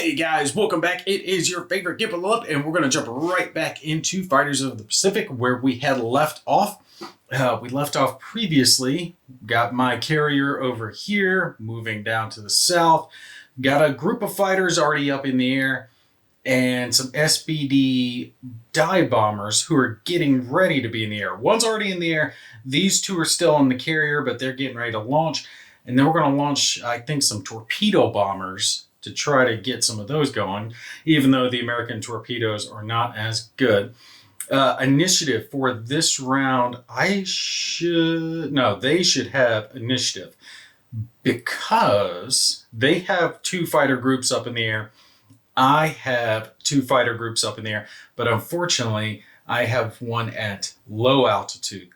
Hey guys, welcome back. It is your favorite Gimp, and we're going to jump right back into Fighters of the Pacific where we had left off. We left off previously. Got my carrier over here, moving down to the south. Got a group of fighters already up in the air, and some SBD dive bombers who are getting ready to be in the air. One's already in the air. These two are still on the carrier, but they're getting ready to launch. And then we're going to launch, I think, some torpedo bombers to try to get some of those going, even though the American torpedoes are not as good. Initiative for this round, they should have initiative because they have two fighter groups up in the air. I have two fighter groups up in the air, but unfortunately, I have one at low altitude.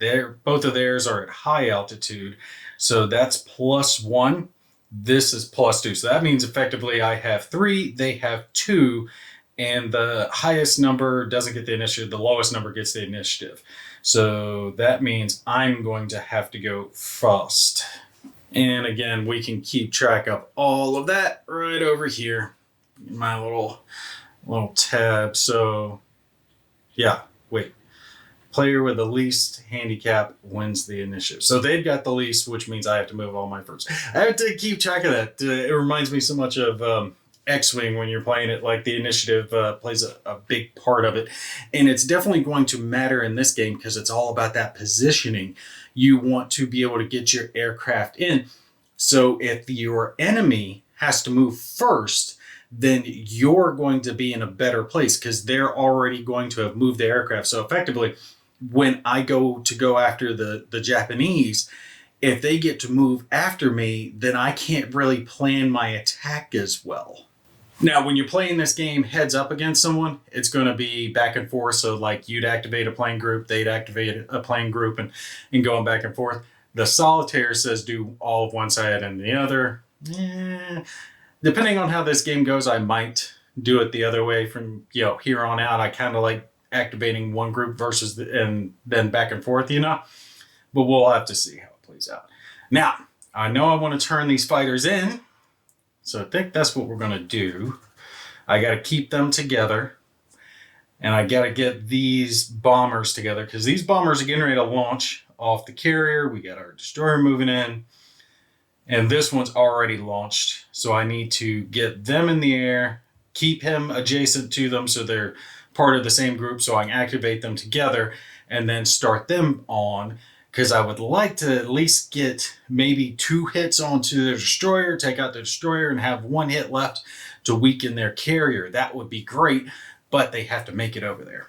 Both of theirs are at high altitude, so that's +1. This is +2. So that means effectively I have 3, they have 2, and the highest number doesn't get the initiative. The lowest number gets the initiative. So that means I'm going to have to go first. And again, we can keep track of all of that right over here in my little tab. So yeah, wait. Player with the least handicap wins the initiative. So they've got the least, which means I have to move all my first. I have to keep track of that. It reminds me so much of X-Wing when you're playing it. Like the initiative plays a big part of it. And it's definitely going to matter in this game because it's all about that positioning. You want to be able to get your aircraft in. So if your enemy has to move first, then you're going to be in a better place because they're already going to have moved the aircraft. So effectively, when I go after the Japanese, if they get to move after me, then I can't really plan my attack as well. Now, when you're playing this game heads up against someone, it's going to be back and forth. So like you'd activate a playing group, they'd activate a playing group and going back and forth. The solitaire says do all of one side and the other. Depending on how this game goes, I might do it the other way from here on out. I kind of like activating one group versus and then back and forth, But we'll have to see how it plays out. Now, I know I want to turn these fighters in, so I think that's what we're going to do. I got to keep them together, and I got to get these bombers together because these bombers are getting ready to launch off the carrier. We got our destroyer moving in. And this one's already launched, so I need to get them in the air, keep him adjacent to them so they're part of the same group so I can activate them together and then start them on because I would like to at least get maybe 2 hits onto the destroyer, take out the destroyer, and have 1 hit left to weaken their carrier. That would be great, but they have to make it over there.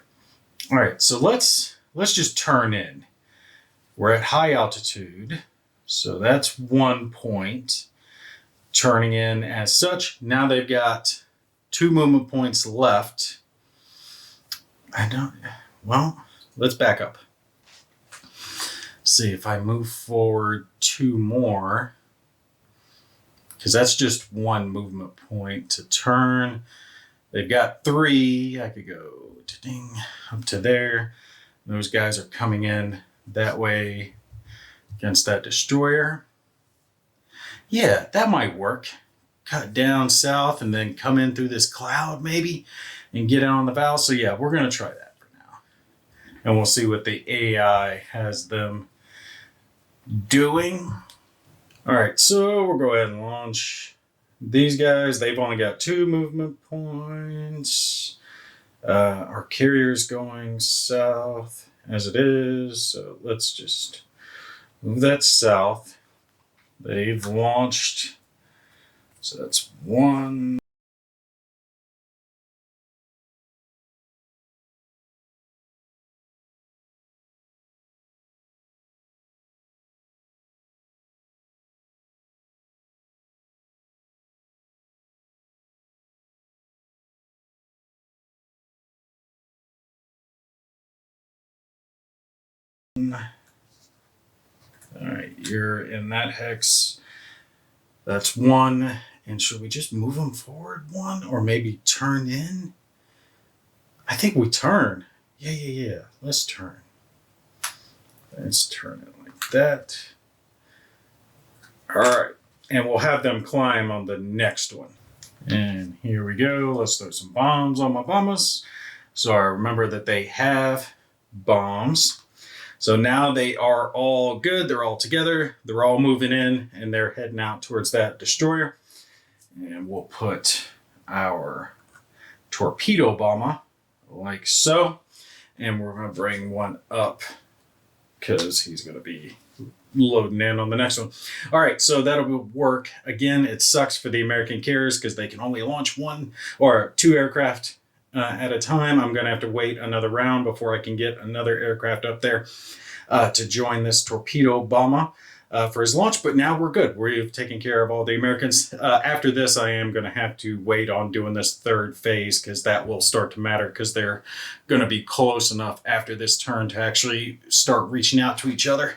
All right, so let's just turn in. We're at high altitude. So that's 1 point. Turning in as such. Now they've got 2 movement points left. Well, let's back up. See if I move forward 2 more. Because that's just 1 movement point to turn. They've got 3. I could go up to there. Those guys are coming in that way. Against that destroyer. Yeah, that might work. Cut down south and then come in through this cloud maybe and get out on the valve. So yeah, we're going to try that for now. And we'll see what the AI has them doing. All right, so we'll go ahead and launch these guys. They've only got 2 movement points. Our carrier's going south as it is. So let's just move that south. They've launched. So that's 1. All right, you're in that hex. That's 1. And should we just move them forward 1 or maybe turn in? I think we turn. Yeah. Let's turn. Let's turn it like that. All right. And we'll have them climb on the next one. And here we go. Let's throw some bombs on my bombers. So I remember that they have bombs. So now they are all good. They're all together. They're all moving in and they're heading out towards that destroyer. And we'll put our torpedo bomber like so. And we're going to bring one up because he's going to be loading in on the next one. All right, so that'll work. Again, it sucks for the American carriers because they can only launch one or two aircraft at a time. I'm going to have to wait another round before I can get another aircraft up there to join this torpedo bomber for his launch. But now we're good. We've taken care of all the Americans. After this, I am going to have to wait on doing this third phase because that will start to matter because they're going to be close enough after this turn to actually start reaching out to each other.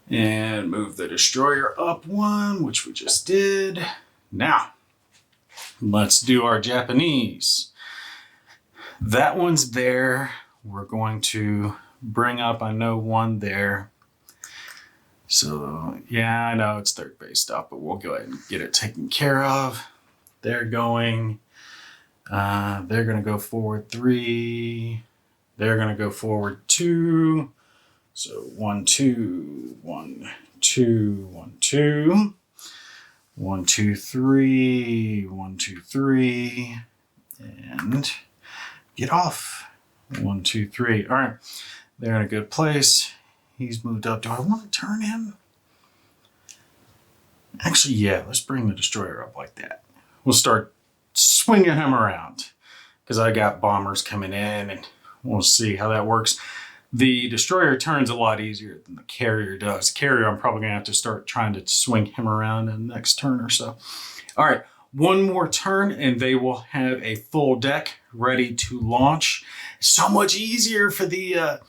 And move the destroyer up one, which we just did. Now, let's do our Japanese. That one's there. We're going to bring up, I know, one there. So, yeah, I know it's third base stuff, but we'll go ahead and get it taken care of. They're going. They're going to go forward 3. They're going to go forward 2. So 1, 2, 1, 2, 1, 2, 1, 2, 3, 1, 2, 3, and get off. 1, 2, 3. All right, they're in a good place. He's moved up. Do I want to turn him? Actually, yeah, let's bring the destroyer up like that. We'll start swinging him around because I got bombers coming in and we'll see how that works. The destroyer turns a lot easier than the carrier does. Carrier, I'm probably going to have to start trying to swing him around in the next turn or so. All right, one more turn and they will have a full deck ready to launch. So much easier for the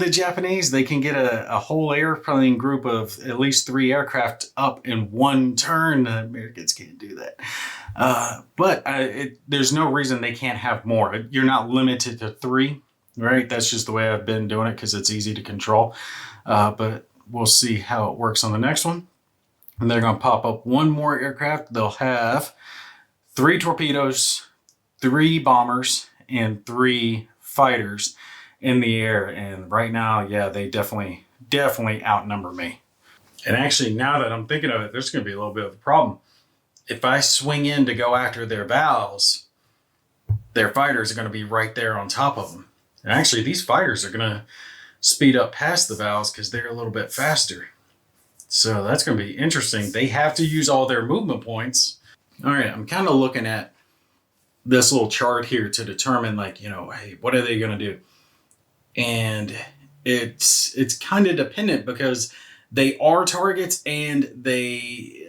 Japanese. They can get a whole airplane group of at least 3 aircraft up in one turn. The Americans can't do that. But there's no reason they can't have more. You're not limited to 3. Right, that's just the way I've been doing it because it's easy to control. But we'll see how it works on the next one. And they're going to pop up one more aircraft. They'll have 3 torpedoes, 3 bombers, and 3 fighters in the air. And right now, yeah, they definitely outnumber me. And actually, now that I'm thinking of it, there's going to be a little bit of a problem. If I swing in to go after their bows, their fighters are going to be right there on top of them. And actually, these fighters are going to speed up past the bows because they're a little bit faster. So that's going to be interesting. They have to use all their movement points. All right, I'm kind of looking at this little chart here to determine, like, you know, hey, what are they going to do? And it's kind of dependent because they are targets and they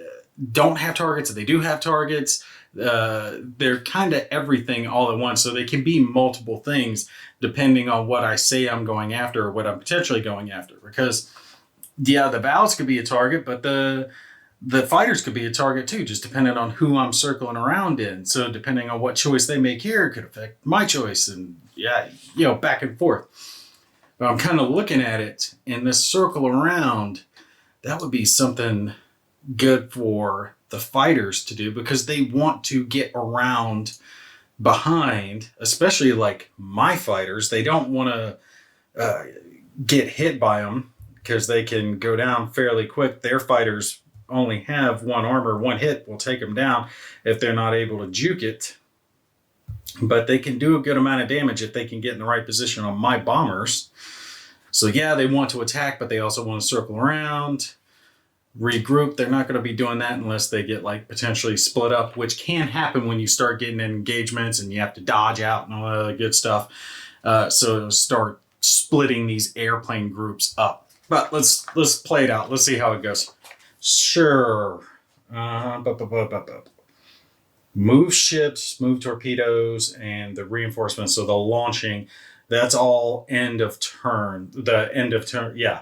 don't have targets. They do have targets. They're kind of everything all at once. So they can be multiple things depending on what I say I'm going after or what I'm potentially going after. Because, yeah, the bows could be a target, but the fighters could be a target too, just depending on who I'm circling around in. So depending on what choice they make here could affect my choice. And, yeah, you know, back and forth. But I'm kind of looking at it in this circle around. That would be something good for the fighters to do because they want to get around behind, especially like my fighters. They don't want to get hit by them because they can go down fairly quick. Their fighters only have 1 armor. 1 hit will take them down if they're not able to juke it. But they can do a good amount of damage if they can get in the right position on my bombers. So yeah, they want to attack, but they also want to circle around, regroup. They're not going to be doing that unless they get like potentially split up, which can happen when you start getting in engagements and you have to dodge out and all that other good stuff. So it'll start splitting these airplane groups up. But let's play it out. Let's see how it goes. Sure. Move ships, move torpedoes, and the reinforcements. So the launching, that's all end of turn. Yeah.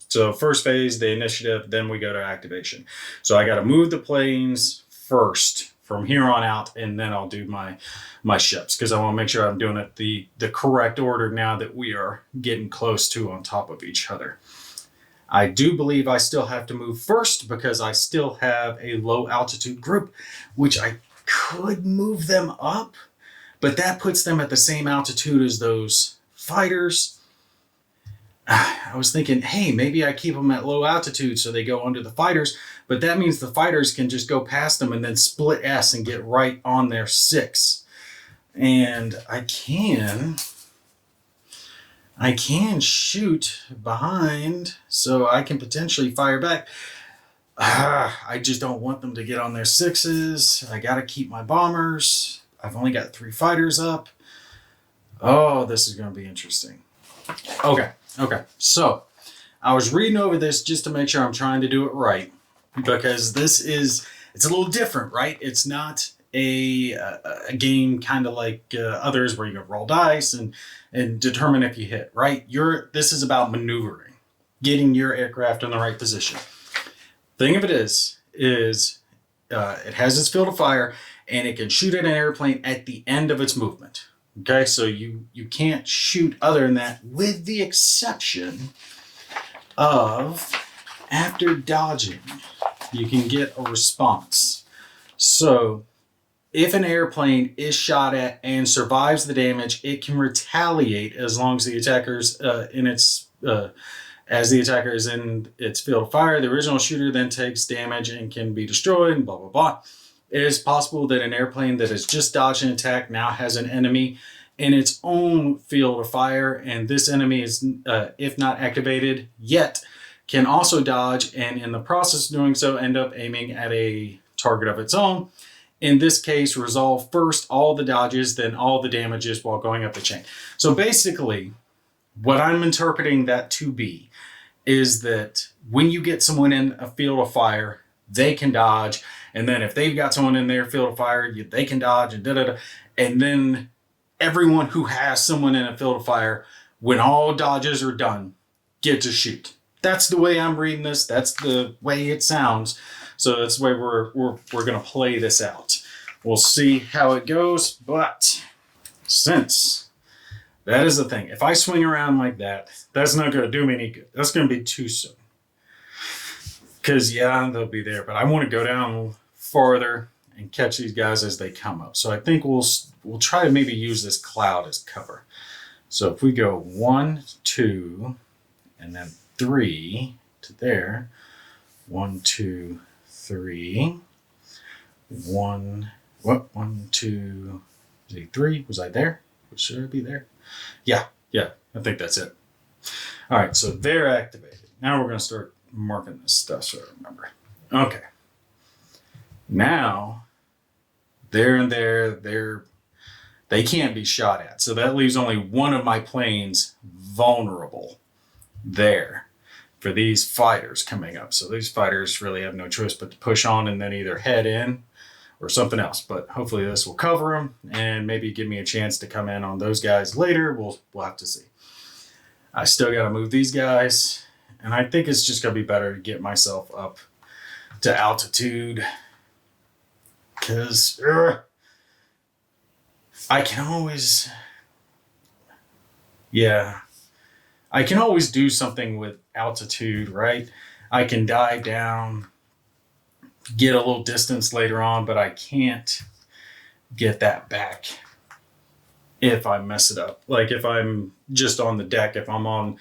So first phase, the initiative, then we go to activation. So I got to move the planes first from here on out, and then I'll do my ships because I want to make sure I'm doing it the correct order now that we are getting close to on top of each other. I do believe I still have to move first because I still have a low altitude group, which I could move them up, but that puts them at the same altitude as those fighters. I was thinking, hey, maybe I keep them at low altitude so they go under the fighters, but that means the fighters can just go past them and then split S and get right on their 6. And I can shoot behind so I can potentially fire back. I just don't want them to get on their 6s. I got to keep my bombers. I've only got 3 fighters up. Oh, this is going to be interesting. Okay. So I was reading over this just to make sure I'm trying to do it right, because it's a little different, right? It's not a game kind of like others where you roll dice and determine if you hit, right? This is about maneuvering, getting your aircraft in the right position. Thing of it is it has its field of fire and it can shoot at an airplane at the end of its movement. Okay, so you can't shoot other than that, with the exception of after dodging, you can get a response. So if an airplane is shot at and survives the damage, it can retaliate as long as the attacker's as the attacker is in its field of fire. The original shooter then takes damage and can be destroyed, and blah, blah, blah. It is possible that an airplane that has just dodged an attack now has an enemy in its own field of fire, and this enemy is, if not activated yet, can also dodge, and in the process of doing so, end up aiming at a target of its own. In this case, resolve first all the dodges, then all the damages while going up the chain. So basically, what I'm interpreting that to be is that when you get someone in a field of fire, they can dodge. And then if they've got someone in their field of fire, they can dodge and da-da-da. And then everyone who has someone in a field of fire, when all dodges are done, get to shoot. That's the way I'm reading this. That's the way it sounds. So that's the way we're going to play this out. We'll see how it goes. But since that is the thing, if I swing around like that, that's not going to do me any good. That's going to be too soon. Because, yeah, they'll be there. But I want to go down farther and catch these guys as they come up. So I think we'll try to maybe use this cloud as cover. So if we go 1, 2, and then 3 to there. 1, 2, 3. 1, 2, 3. Was I there? Should I be there? Yeah, I think that's it. All right, so they're activated. Now we're going to start marking this stuff so I remember. Okay. Now, they can't be shot at. So that leaves only one of my planes vulnerable there for these fighters coming up. So these fighters really have no choice but to push on and then either head in or something else. But hopefully this will cover them and maybe give me a chance to come in on those guys later. We'll have to see. I still got to move these guys. And I think it's just going to be better to get myself up to altitude. Because I can always... Yeah. I can always do something with altitude, right? I can dive down, get a little distance later on, but I can't get that back if I mess it up. Like if I'm just on the deck, if I'm on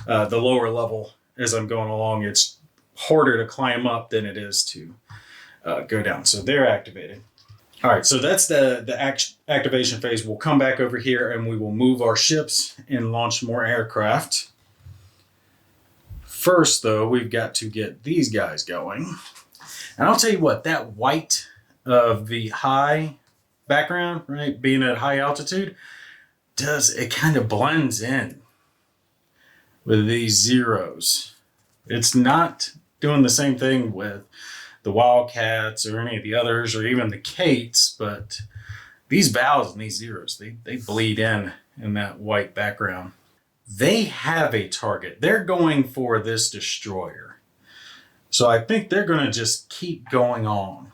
the lower level as I'm going along, it's harder to climb up than it is to go down. So they're activated. All right, so that's the activation phase. We'll come back over here and we will move our ships and launch more aircraft. First, though, we've got to get these guys going. And I'll tell you what, that white of the high background, right, being at high altitude, it kind of blends in with these zeros. It's not doing the same thing with the Wildcats or any of the others or even the Kates, but these vowels and these zeros, they bleed in that white background. They have a target. They're going for this destroyer. So I think they're going to just keep going on.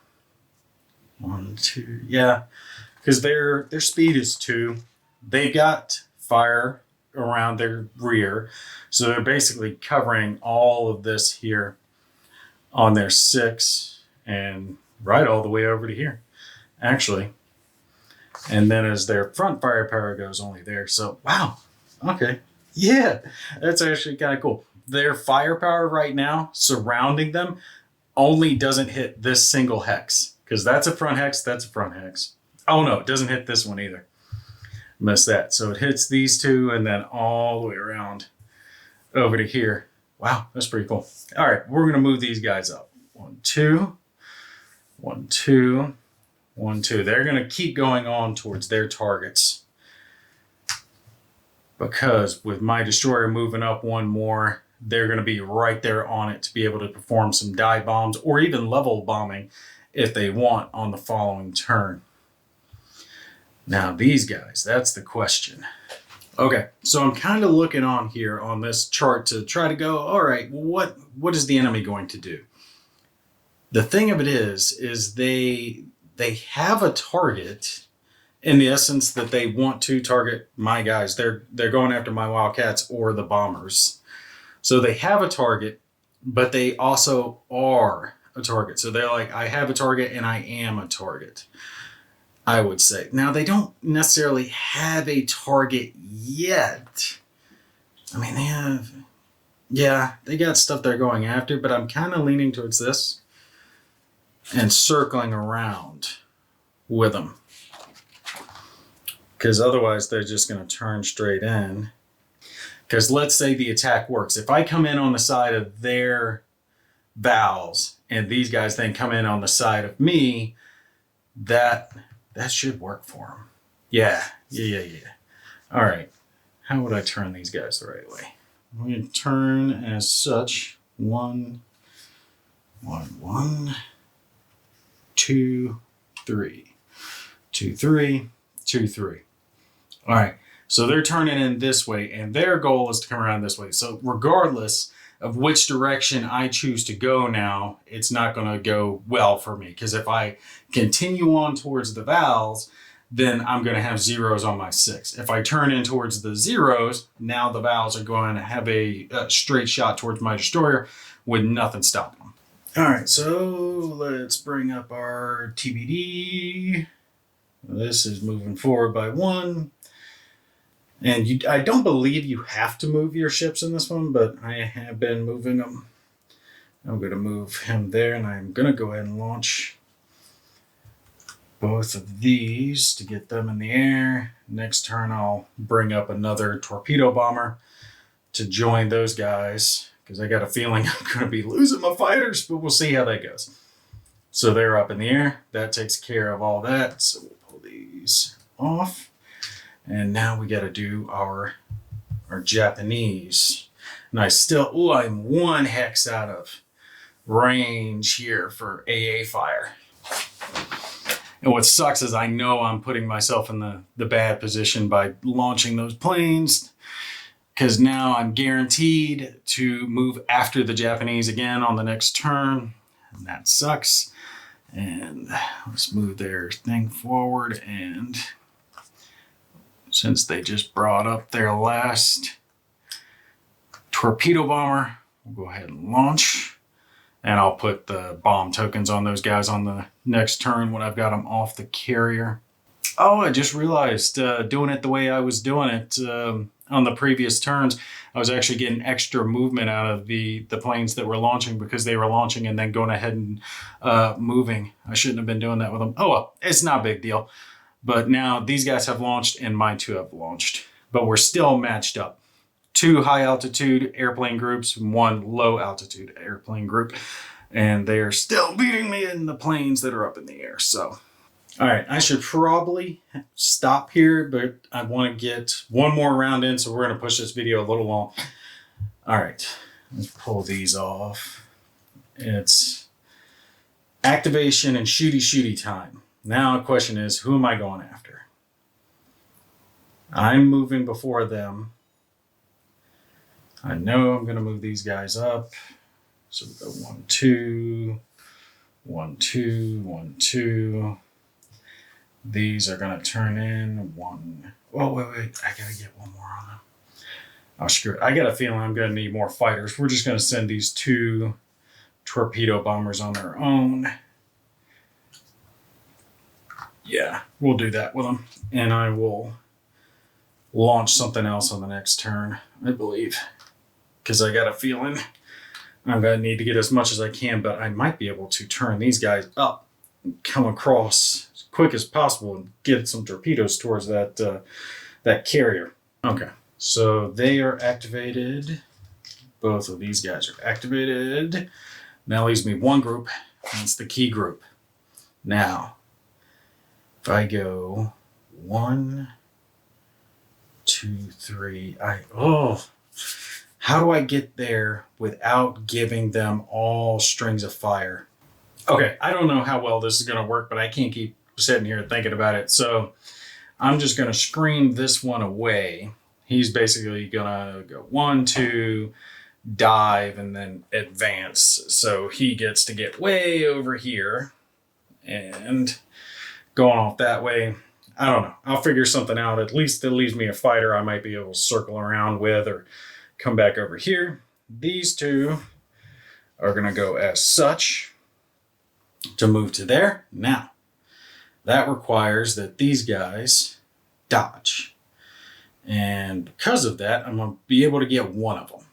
1, 2, yeah, because their speed is 2. They got fire around their rear, so they're basically covering all of this here on their 6 and right all the way over to here. actually. And then as their front firepower goes, only there. So, wow. Okay. Yeah, that's actually kind of cool. Their firepower right now surrounding them only doesn't hit this single hex. Because that's a front hex, that's a front hex. Oh no, it doesn't hit this one either. Missed that. So it hits these two and then all the way around over to here. Wow, that's pretty cool. All right, we're going to move these guys up. 1, 2, 1, 2, 1, 2. They're going to keep going on towards their targets. Because with my destroyer moving up one more, they're going to be right there on it to be able to perform some dive bombs or even level bombing if they want on the following turn. Now these guys, that's the question. Okay, so I'm kind of looking on here on this chart to try to go, all right, what is the enemy going to do? The thing of it is they have a target in the essence that they want to target my guys. They're going after my Wildcats or the bombers. So they have a target, but they also are a target. So they're like, I have a target and I am a target, I would say. Now, they don't necessarily have a target yet. I mean, they got stuff they're going after, but I'm kind of leaning towards this and circling around with them. Because otherwise, they're just going to turn straight in. Because let's say the attack works. If I come in on the side of their valves and these guys then come in on the side of me, that should work for them. Yeah. All right. How would I turn these guys the right way? I'm going to turn as such. 1, 1, 1, 2, 3. 2, 3, 2, 3. All right. So they're turning in this way, and their goal is to come around this way. So regardless of which direction I choose to go now, it's not going to go well for me. Because if I continue on towards the valves, then I'm going to have zeros on my 6. If I turn in towards the zeros, now the valves are going to have a straight shot towards my destroyer with nothing stopping them. All right, so let's bring up our TBD. This is moving forward by 1. And I don't believe you have to move your ships in this one, but I have been moving them. I'm going to move him there, and I'm going to go ahead and launch both of these to get them in the air. Next turn, I'll bring up another torpedo bomber to join those guys, because I got a feeling I'm going to be losing my fighters, but we'll see how that goes. So they're up in the air. That takes care of all that. So we'll pull these off. And now we got to do our Japanese. And I'm 1 hex out of range here for AA fire. And what sucks is I know I'm putting myself in the bad position by launching those planes, because now I'm guaranteed to move after the Japanese again on the next turn. And that sucks. And let's move their thing forward, and since they just brought up their last torpedo bomber, we'll go ahead and launch. And I'll put the bomb tokens on those guys on the next turn when I've got them off the carrier. Oh, I just realized doing it the way I was doing it on the previous turns, I was actually getting extra movement out of the planes that were launching, because they were launching and then going ahead and moving. I shouldn't have been doing that with them. Oh, well, it's not a big deal. But now these guys have launched and my 2 have launched. But we're still matched up. 2 high altitude airplane groups and 1 low altitude airplane group. And they are still beating me in the planes that are up in the air. So, all right, I should probably stop here, but I want to get one more round in. So we're going to push this video a little long. All right, let's pull these off. It's activation and shooty time. Now the question is, who am I going after? I'm moving before them. I know I'm going to move these guys up. So we go 1, 2, 1, 2, 1, 2. These are going to turn in 1. Oh, wait. I got to get one more on them. Oh, screw it. I got a feeling I'm going to need more fighters. We're just going to send these 2 torpedo bombers on their own. Yeah, we'll do that with them. And I will launch something else on the next turn, I believe. Because I got a feeling I'm going to need to get as much as I can, but I might be able to turn these guys up and come across as quick as possible and get some torpedoes towards that carrier. Okay, so they are activated. Both of these guys are activated. Now leaves me one group, and it's the key group. Now, if I go 1, 2, 3, how do I get there without giving them all strings of fire? Okay, I don't know how well this is going to work, but I can't keep sitting here thinking about it. So I'm just going to screen this one away. He's basically going to go 1, 2, dive, and then advance. So he gets to get way over here and going off that way. I don't know. I'll figure something out. At least it leaves me a fighter I might be able to circle around with or come back over here. These two are going to go as such to move to there. Now, that requires that these guys dodge. And because of that, I'm going to be able to get one of them.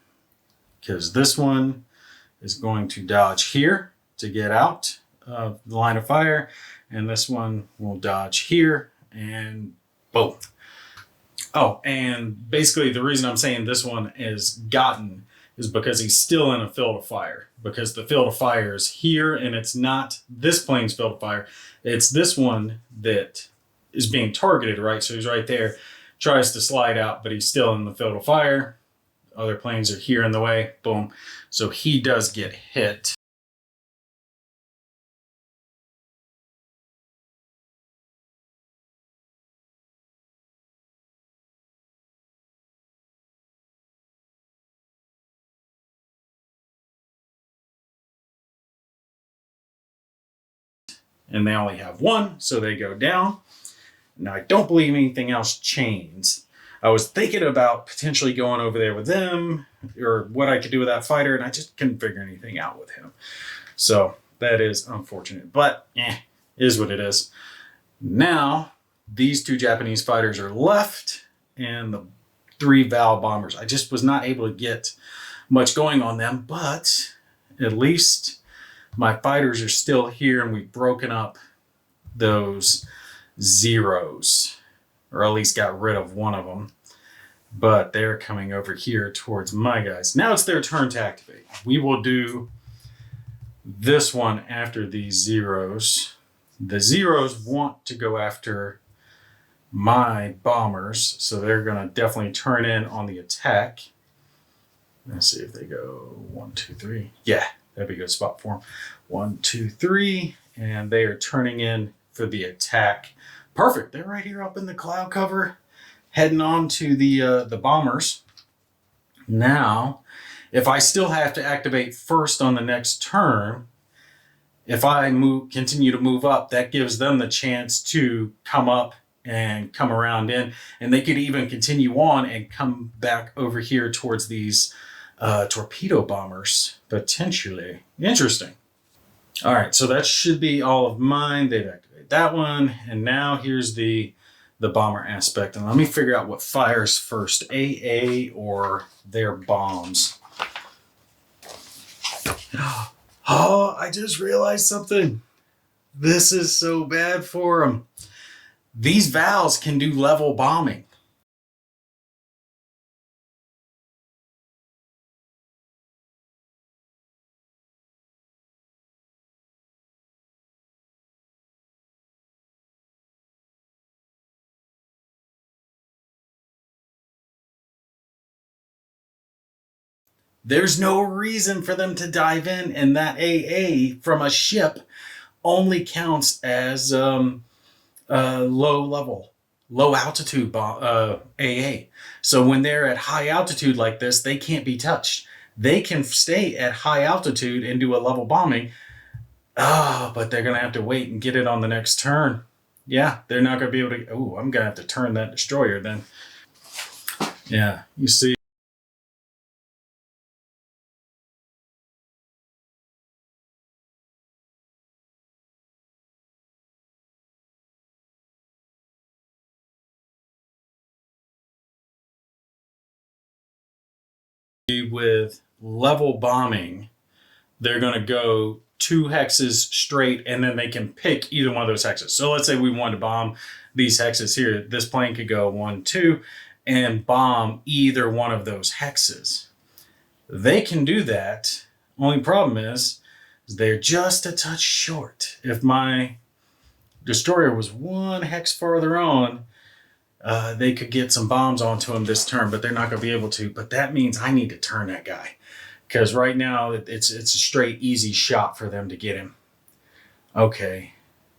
Because this one is going to dodge here to get out of the line of fire. And this one will dodge here and boom. Oh, and basically the reason I'm saying this one is gotten is because he's still in a field of fire. Because the field of fire is here, and it's not this plane's field of fire. It's this one that is being targeted, right? So he's right there, tries to slide out, but he's still in the field of fire. Other planes are here in the way. Boom. So he does get hit. And they only have one, so they go down. Now, I don't believe anything else changed. I was thinking about potentially going over there with them or what I could do with that fighter, and I just couldn't figure anything out with him. So that is unfortunate, but is what it is. Now, these two Japanese fighters are left, and the 3 Val bombers. I just was not able to get much going on them, but at least my fighters are still here, and we've broken up those zeros, or at least got rid of one of them. But they're coming over here towards my guys. Now it's their turn to activate. We will do this one after these zeros. The zeros want to go after my bombers, so they're going to definitely turn in on the attack. Let's see if they go 1, 2, 3. Yeah, that'd be a good spot for them. 1, 2, 3, and they are turning in for the attack. Perfect. They're right here up in the cloud cover, heading on to the bombers. Now, if I still have to activate first on the next turn, if I continue to move up, that gives them the chance to come up and come around in, and they could even continue on and come back over here towards these torpedo bombers, potentially. Interesting. All right, so that should be all of mine. They've activated that one, and now here's the bomber aspect. And let me figure out what fires first, AA or their bombs. Oh, I just realized something. This is so bad for them. These valves can do level bombing. There's no reason for them to dive in, and that AA from a ship only counts as low level, low altitude AA. So when they're at high altitude like this, they can't be touched. They can stay at high altitude and do a level bombing. But they're going to have to wait and get it on the next turn. Yeah, they're not going to be able to. Oh, I'm going to have to turn that destroyer then. Yeah, you see. with level bombing, they're going to go 2 hexes straight, and then they can pick either one of those hexes. So let's say we wanted to bomb these hexes here. This plane could go 1, 2, and bomb either one of those hexes. They can do that. Only problem is they're just a touch short. If my destroyer was 1 hex farther on, they could get some bombs onto him this turn, but they're not going to be able to. But that means I need to turn that guy, because right now it's a straight easy shot for them to get him. Okay,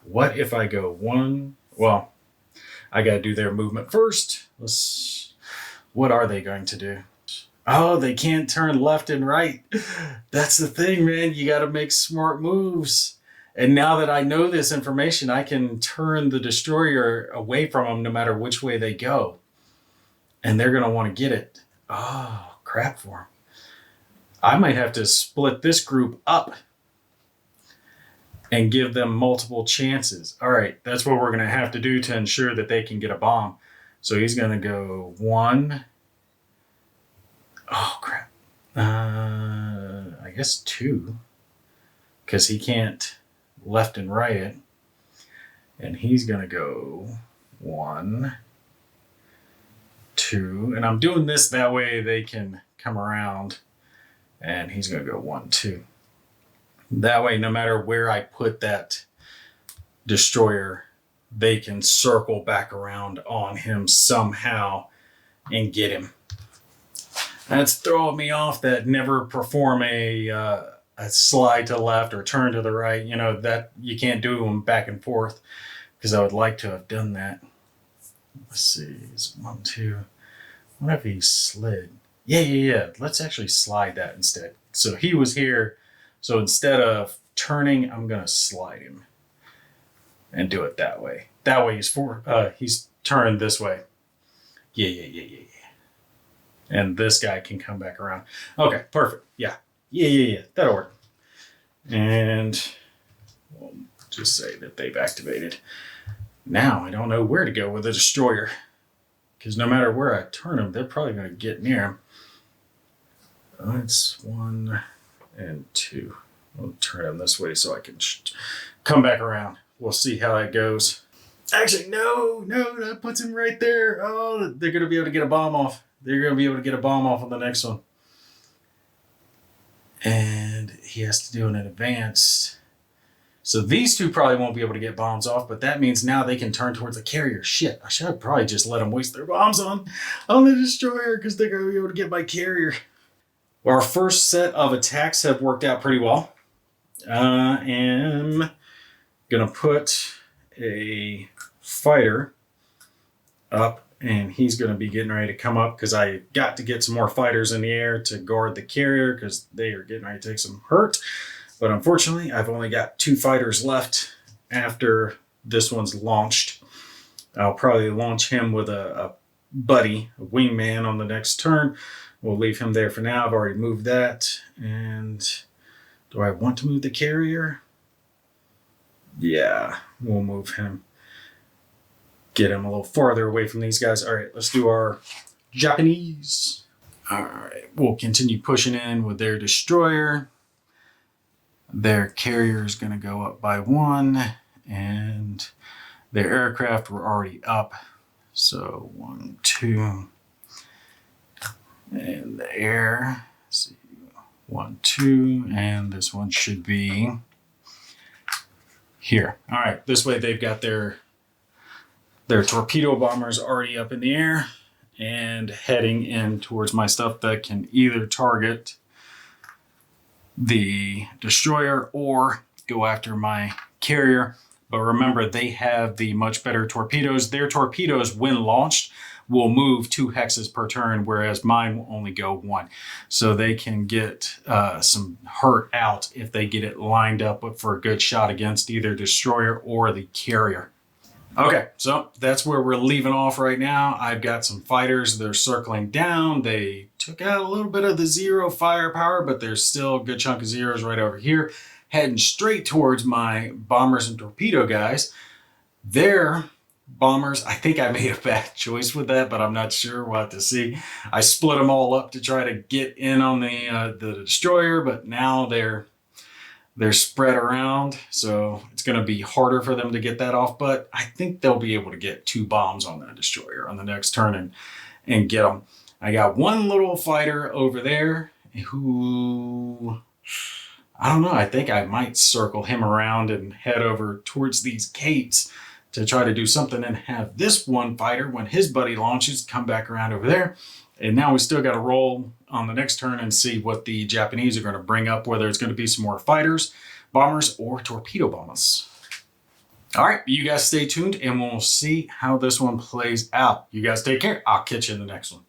what if I go 1? Well, I got to do their movement first. What are they going to do? Oh, they can't turn left and right. That's the thing, man. You got to make smart moves. And now that I know this information, I can turn the destroyer away from them no matter which way they go. And they're going to want to get it. Oh, crap for them. I might have to split this group up and give them multiple chances. All right, that's what we're going to have to do to ensure that they can get a bomb. So he's going to go 1. Oh, crap. I guess 2. Because he can't left and right it. And he's going to go 1, 2. And I'm doing this that way they can come around. And he's going to go 1, 2. That way, no matter where I put that destroyer, they can circle back around on him somehow and get him. That's throwing me off that never perform a slide to the left or turn to the right. You know, that you can't do them back and forth, because I would like to have done that. Let's see. It's 1, 2. What if he slid? Yeah. Let's actually slide that instead. So he was here. So instead of turning, I'm going to slide him and do it that way. That way he's turned this way. Yeah. And this guy can come back around. Okay, perfect. Yeah. That'll work. And we'll just say that they've activated. Now I don't know where to go with the destroyer, because no matter where I turn them, they're probably going to get near him. That's 1 and 2. I'll turn them this way so I can come back around. We'll see how it goes. Actually, no, that puts him right there. Oh, they're going to be able to get a bomb off. They're going to be able to get a bomb off on the next one. And he has to do an advance. So these two probably won't be able to get bombs off, but that means now they can turn towards the carrier. Shit, I should have probably just let them waste their bombs on the destroyer, because they're going to be able to get my carrier. Well, our first set of attacks have worked out pretty well. I am going to put a fighter up, and he's going to be getting ready to come up, because I got to get some more fighters in the air to guard the carrier, because they are getting ready to take some hurt. But unfortunately, I've only got 2 fighters left after this one's launched. I'll probably launch him with a buddy, a wingman, on the next turn. We'll leave him there for now. I've already moved that. And do I want to move the carrier? Yeah, we'll move him. Get him a little farther away from these guys. All right, let's do our Japanese. All right, we'll continue pushing in with their destroyer. Their carrier is going to go up by 1, and their aircraft were already up. So 1, 2, and the air. Let's see, 1, 2, and this one should be here. All right, this way they've got their torpedo bombers already up in the air and heading in towards my stuff that can either target the destroyer or go after my carrier. But remember, they have the much better torpedoes. Their torpedoes, when launched, will move 2 hexes per turn, whereas mine will only go 1. So they can get some hurt out if they get it lined up for a good shot against either destroyer or the carrier. Okay, so that's where we're leaving off right now. I've got some fighters. They're circling down. They took out a little bit of the 0 firepower, but there's still a good chunk of zeros right over here, heading straight towards my bombers and torpedo guys. They're bombers. I think I made a bad choice with that, but I'm not sure. We'll have to see. I split them all up to try to get in on the destroyer, but now they're spread around, so it's going to be harder for them to get that off. But I think they'll be able to get 2 bombs on that destroyer on the next turn and get them. I got one little fighter over there who, I don't know, I think I might circle him around and head over towards these gates to try to do something and have this one fighter, when his buddy launches, come back around over there. And now we still got to roll on the next turn and see what the Japanese are going to bring up, whether it's going to be some more fighters, bombers, or torpedo bombers. All right, you guys stay tuned and we'll see how this one plays out. You guys take care. I'll catch you in the next one.